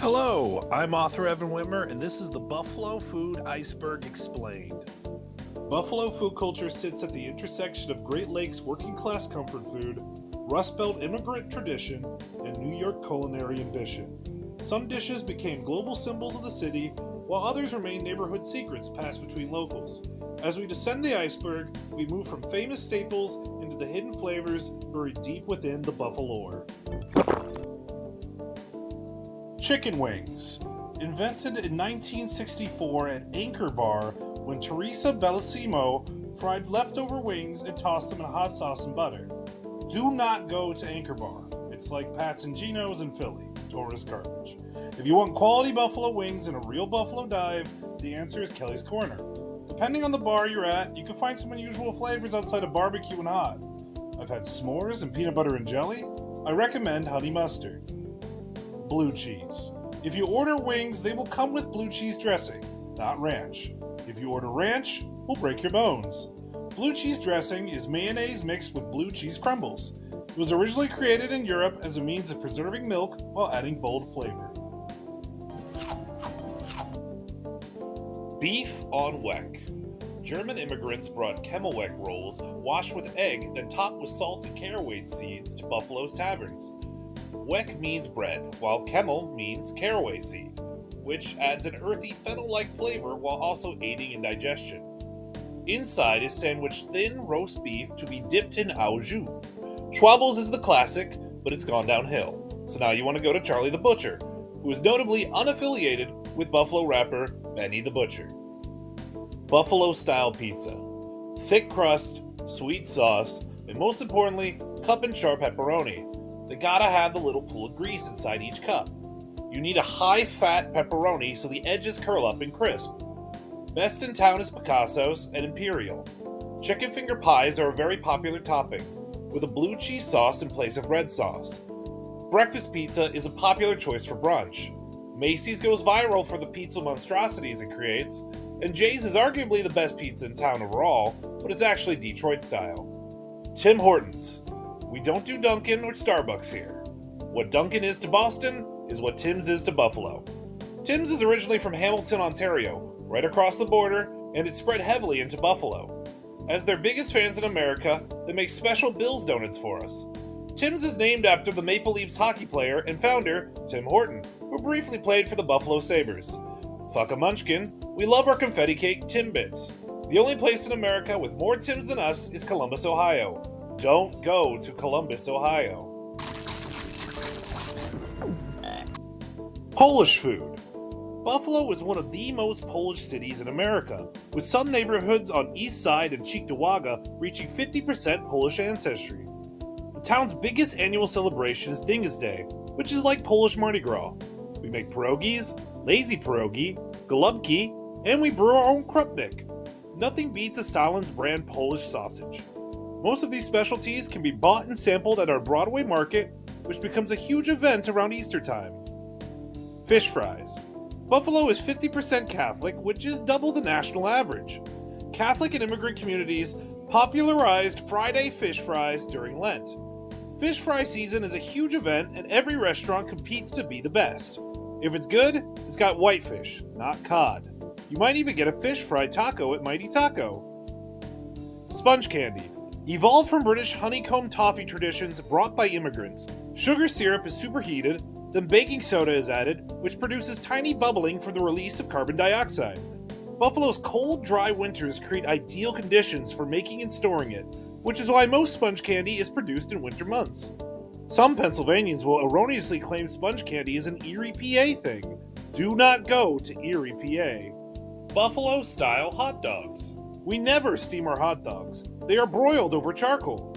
Hello, I'm author Evan Whitmer, and this is the Buffalo Food Iceberg Explained. Buffalo food culture sits at the intersection of Great Lakes working class comfort food, Rust Belt immigrant tradition, and New York culinary ambition. Some dishes became global symbols of the city, while others remain neighborhood secrets passed between locals. As we descend the iceberg, we move from famous staples into the hidden flavors buried deep within the Buffalo. Chicken wings. Invented in 1964 at Anchor Bar when Teresa Bellissimo fried leftover wings and tossed them in hot sauce and butter. Do not go to Anchor Bar. It's like Pat's and Geno's in Philly. Tourist garbage. If you want quality buffalo wings and a real buffalo dive, the answer is Kelly's Corner. Depending on the bar you're at, you can find some unusual flavors outside of barbecue and hot. I've had s'mores and peanut butter and jelly. I recommend honey mustard. Blue cheese. If you order wings, they will come with blue cheese dressing, not ranch. If you order ranch, we'll break your bones. Blue cheese dressing is mayonnaise mixed with blue cheese crumbles. It was originally created in Europe as a means of preserving milk while adding bold flavor. Beef on weck. German immigrants brought weck rolls washed with egg, then topped with salt and caraway seeds to Buffalo's taverns. Weck means bread, while Kemmel means caraway seed, which adds an earthy fennel-like flavor while also aiding in digestion. Inside is sandwiched thin roast beef to be dipped in au jus. Schwabel's is the classic, but it's gone downhill. So now you want to go to Charlie the Butcher, who is notably unaffiliated with Buffalo rapper Benny the Butcher. Buffalo-style pizza. Thick crust, sweet sauce, and most importantly, cup and char pepperoni. They gotta have the little pool of grease inside each cup. You need a high-fat pepperoni so the edges curl up and crisp. Best in town is Picasso's and Imperial. Chicken finger pies are a very popular topping, with a blue cheese sauce in place of red sauce. Breakfast pizza is a popular choice for brunch. Macy's goes viral for the pizza monstrosities it creates, and Jay's is arguably the best pizza in town overall, but it's actually Detroit style. Tim Hortons. We don't do Dunkin' or Starbucks here. What Dunkin' is to Boston is what Tim's is to Buffalo. Tim's is originally from Hamilton, Ontario, right across the border, and it spread heavily into Buffalo. As their biggest fans in America, they make special Bill's donuts for us. Tim's is named after the Maple Leafs hockey player and founder, Tim Horton, who briefly played for the Buffalo Sabres. Fuck a munchkin, we love our confetti cake Timbits. The only place in America with more Tims than us is Columbus, Ohio. Don't go to Columbus, Ohio. Polish food. Buffalo is one of the most Polish cities in America, with some neighborhoods on East Side and Cheektowaga reaching 50% Polish ancestry. The town's biggest annual celebration is Dingus Day, which is like Polish Mardi Gras. We make pierogies, lazy pierogi, golubki, and we brew our own krupnik. Nothing beats a Salon's brand Polish sausage. Most of these specialties can be bought and sampled at our Broadway market, which becomes a huge event around Easter time. Fish fries. Buffalo is 50% Catholic, which is double the national average. Catholic and immigrant communities popularized Friday fish fries during Lent. Fish fry season is a huge event, and every restaurant competes to be the best. If it's good, it's got whitefish, not cod. You might even get a fish fry taco at Mighty Taco. Sponge candy. Evolved from British honeycomb toffee traditions brought by immigrants. Sugar syrup is superheated, then baking soda is added, which produces tiny bubbling from the release of carbon dioxide. Buffalo's cold, dry winters create ideal conditions for making and storing it, which is why most sponge candy is produced in winter months. Some Pennsylvanians will erroneously claim sponge candy is an Erie, PA thing. Do not go to Erie, PA. Buffalo-style hot dogs. We never steam our hot dogs. They are broiled over charcoal.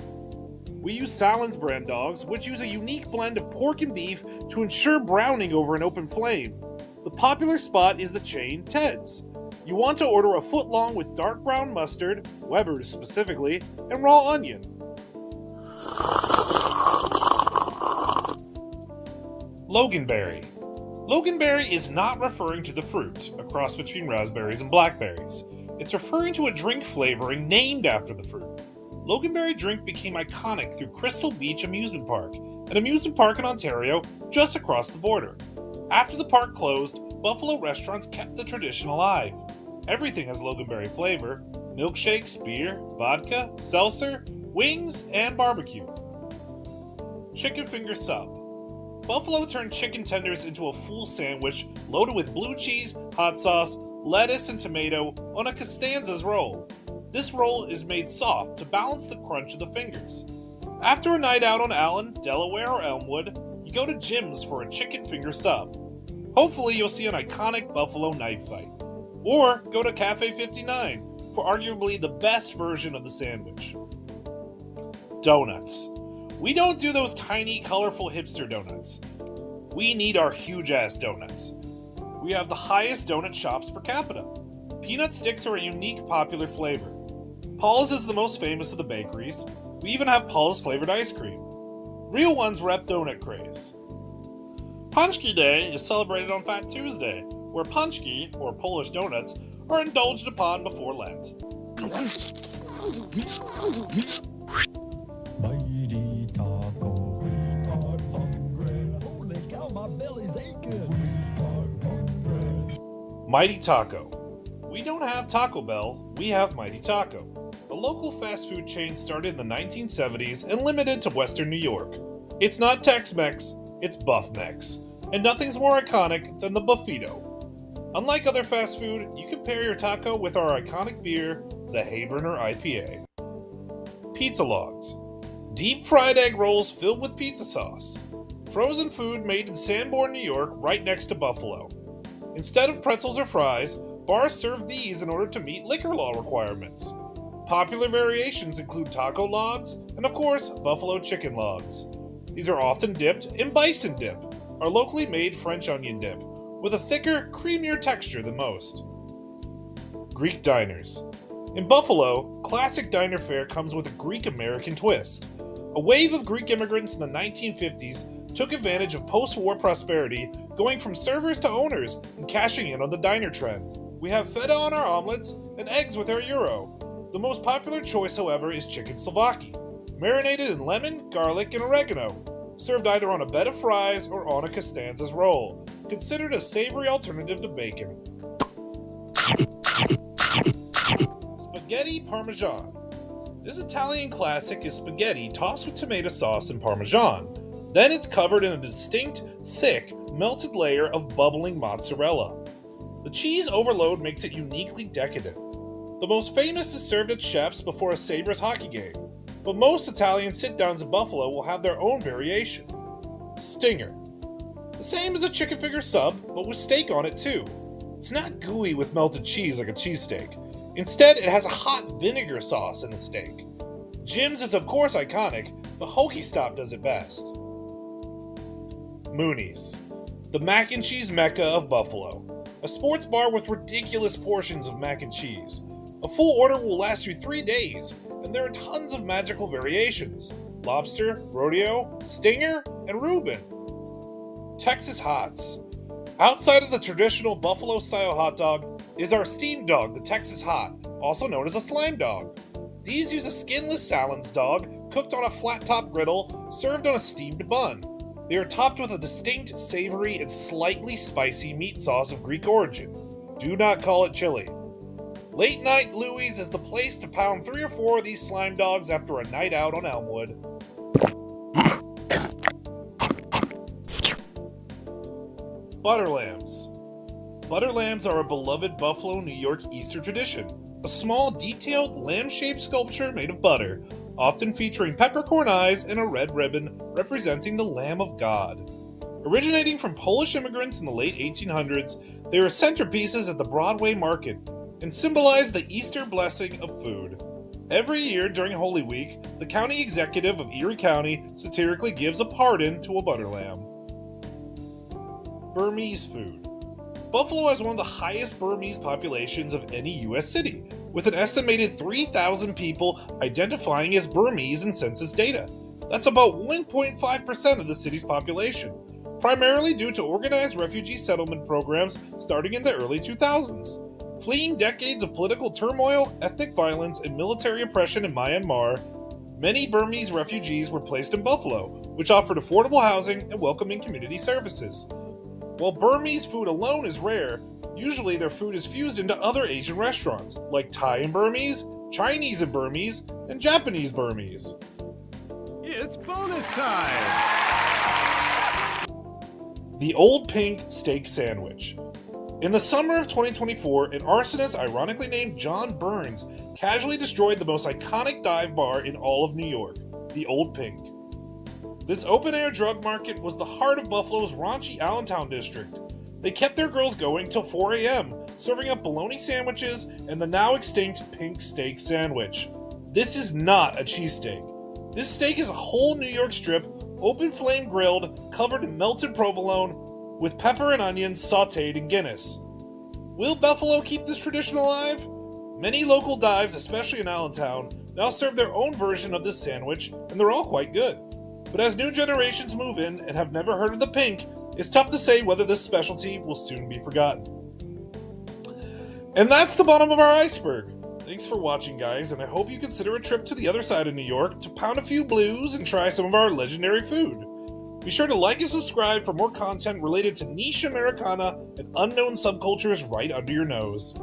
We use Salon's brand dogs, which use a unique blend of pork and beef to ensure browning over an open flame. The popular spot is the chain Ted's. You want to order a foot long with dark brown mustard, Weber's specifically, and raw onion. Loganberry. Loganberry is not referring to the fruit, a cross between raspberries and blackberries. It's referring to a drink flavoring named after the fruit. Loganberry drink became iconic through Crystal Beach Amusement Park, an amusement park in Ontario just across the border. After the park closed, Buffalo restaurants kept the tradition alive. Everything has loganberry flavor: milkshakes, beer, vodka, seltzer, wings, and barbecue. Chicken finger sub. Buffalo turned chicken tenders into a full sandwich loaded with blue cheese, hot sauce, lettuce, and tomato on a Costanza's roll. This roll is made soft to balance the crunch of the fingers. After a night out on Allen, Delaware, or Elmwood, you go to Jim's for a chicken finger sub. Hopefully you'll see an iconic Buffalo knife fight. Or go to Cafe 59 for arguably the best version of the sandwich. Donuts. We don't do those tiny, colorful hipster donuts. We need our huge-ass donuts. We have the highest donut shops per capita. Peanut sticks are a unique, popular flavor. Paul's is the most famous of the bakeries. We even have Paul's flavored ice cream. Real ones rep donut craze. Paczki Day is celebrated on Fat Tuesday, where paczki, or Polish donuts, are indulged upon before Lent. Mighty taco, we are hungry. Holy cow, my belly's aching. We are hungry. Mighty Taco. We don't have Taco Bell, we have Mighty Taco, a local fast food chain started in the 1970s and limited to Western New York. It's not Tex-Mex, it's Buff-Mex, and nothing's more iconic than the Buffito. Unlike other fast food, you can pair your taco with our iconic beer, the Hayburner IPA. Pizza logs. Deep fried egg rolls filled with pizza sauce. Frozen food made in Sanborn, New York, right next to Buffalo. Instead of pretzels or fries, bars serve these in order to meet liquor law requirements. Popular variations include taco logs and, of course, buffalo chicken logs. These are often dipped in bison dip, our locally made French onion dip, with a thicker, creamier texture than most. Greek diners. In Buffalo, classic diner fare comes with a Greek-American twist. A wave of Greek immigrants in the 1950s took advantage of post-war prosperity, going from servers to owners and cashing in on the diner trend. We have feta on our omelets and eggs with our gyro. The most popular choice, however, is chicken Slovaki, marinated in lemon, garlic, and oregano, served either on a bed of fries or on a Costanza's roll, considered a savory alternative to bacon. Spaghetti Parmesan. This Italian classic is spaghetti tossed with tomato sauce and Parmesan. Then it's covered in a distinct, thick, melted layer of bubbling mozzarella. The cheese overload makes it uniquely decadent. The most famous is served at chefs before a Sabres hockey game, but most Italian sit-downs in Buffalo will have their own variation. Stinger. The same as a chicken finger sub, but with steak on it too. It's not gooey with melted cheese like a cheesesteak. Instead, it has a hot vinegar sauce in the steak. Jim's is of course iconic, but Hokey Stop does it best. Mooney's. The mac and cheese mecca of Buffalo. A sports bar with ridiculous portions of mac and cheese. A full order will last you 3 days, and there are tons of magical variations: lobster, rodeo, stinger, and Reuben. Texas Hots. Outside of the traditional Buffalo-style hot dog is our steamed dog, the Texas Hot, also known as a slime dog. These use a skinless Salins dog, cooked on a flat-top griddle, served on a steamed bun. They are topped with a distinct, savory, and slightly spicy meat sauce of Greek origin. Do not call it chili. Late Night Louie's is the place to pound 3 or 4 of these slime dogs after a night out on Elmwood. Butter lambs. Butter lambs are a beloved Buffalo, New York Easter tradition. A small, detailed, lamb-shaped sculpture made of butter, often featuring peppercorn eyes and a red ribbon representing the Lamb of God. Originating from Polish immigrants in the late 1800s, they are centerpieces at the Broadway market and symbolize the Easter blessing of food. Every year during Holy Week, the county executive of Erie County satirically gives a pardon to a butter lamb. Burmese food. Buffalo has one of the highest Burmese populations of any U.S. city, with an estimated 3,000 people identifying as Burmese in census data. That's about 1.5% of the city's population, primarily due to organized refugee settlement programs starting in the early 2000s. Fleeing decades of political turmoil, ethnic violence, and military oppression in Myanmar, many Burmese refugees were placed in Buffalo, which offered affordable housing and welcoming community services. While Burmese food alone is rare, usually their food is fused into other Asian restaurants, like Thai and Burmese, Chinese and Burmese, and Japanese Burmese. It's bonus time! The Old Pink Steak Sandwich. In the summer of 2024, an arsonist ironically named John Burns casually destroyed the most iconic dive bar in all of New York, the Old Pink. This open-air drug market was the heart of Buffalo's raunchy Allentown district. They kept their girls going till 4 a.m., serving up bologna sandwiches and the now extinct pink steak sandwich. This is not a cheesesteak. This steak is a whole New York strip, open flame grilled, covered in melted provolone, with pepper and onions sautéed in Guinness. Will Buffalo keep this tradition alive? Many local dives, especially in Allentown, now serve their own version of this sandwich, and they're all quite good. But as new generations move in and have never heard of the pink, it's tough to say whether this specialty will soon be forgotten. And that's the bottom of our iceberg. Thanks for watching, guys, and I hope you consider a trip to the other side of New York to pound a few blues and try some of our legendary food. Be sure to like and subscribe for more content related to niche Americana and unknown subcultures right under your nose.